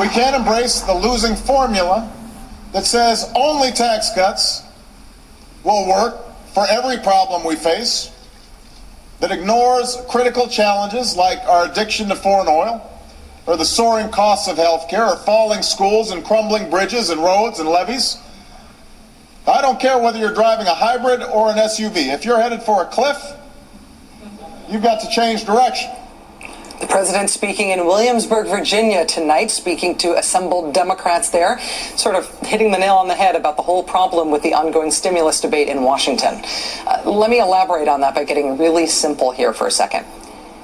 We can't embrace the losing formula that says only tax cuts will work for every problem we face, that ignores critical challenges like our addiction to foreign oil, or the soaring costs of healthcare, or falling schools and crumbling bridges and roads and levees. I don't care whether you're driving a hybrid or an SUV. If you're headed for a cliff, you've got to change direction. The president speaking in Williamsburg, Virginia tonight, speaking to assembled Democrats there, sort of hitting the nail on the head about the whole problem with the ongoing stimulus debate in Washington. Let me elaborate on that by getting really simple here for a second.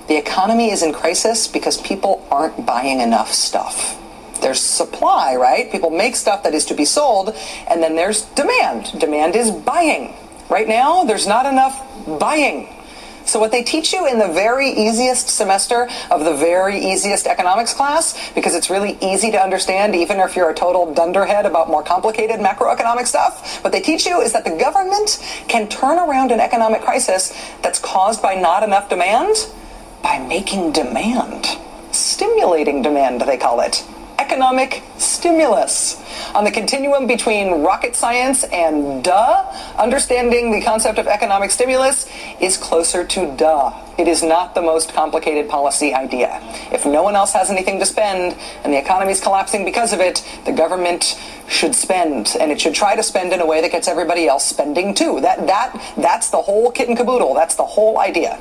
The economy is in crisis because people aren't buying enough stuff. There's supply, right? People make stuff that is to be sold, and then there's demand. Demand is buying. Right now, there's not enough buying. So what they teach you in the very easiest semester of the very easiest economics class, because it's really easy to understand even if you're a total dunderhead about more complicated macroeconomic stuff, what they teach you is that the government can turn around an economic crisis that's caused by not enough demand by making demand. Stimulating demand, they call it. Economic stimulus. On the continuum between rocket science and duh, understanding the concept of economic stimulus is closer to duh. It is not the most complicated policy idea. If no one else has anything to spend and the economy is collapsing because of it, the government should spend, and it should try to spend in a way that gets everybody else spending too. That's the whole kit and caboodle. That's the whole idea.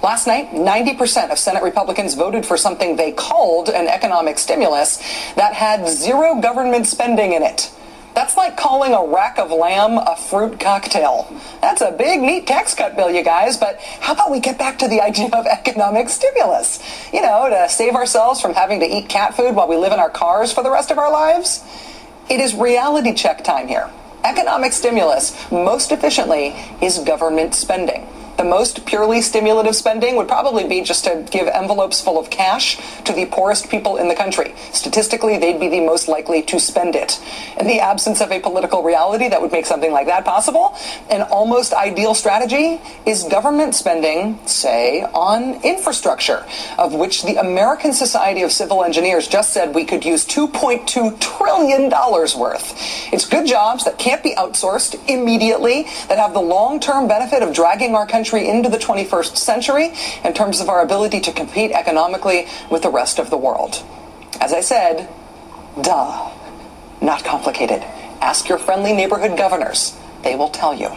Last night, 90% of Senate Republicans voted for something they called an economic stimulus that had zero government spending in it. That's like calling a rack of lamb a fruit cocktail. That's a big, neat tax cut bill, you guys, but how about we get back to the idea of economic stimulus? You know, to save ourselves from having to eat cat food while we live in our cars for the rest of our lives? It is reality check time here. Economic stimulus, most efficiently, is government spending. The most purely stimulative spending would probably be just to give envelopes full of cash to the poorest people in the country. Statistically, they'd be the most likely to spend it. In the absence of a political reality that would make something like that possible, an almost ideal strategy is government spending, say, on infrastructure, of which the American Society of Civil Engineers just said we could use $2.2 trillion worth. It's good jobs that can't be outsourced immediately, that have the long-term benefit of dragging our country into the 21st century in terms of our ability to compete economically with the rest of the world. As I said, duh, not complicated. Ask your friendly neighborhood governors. They will tell you.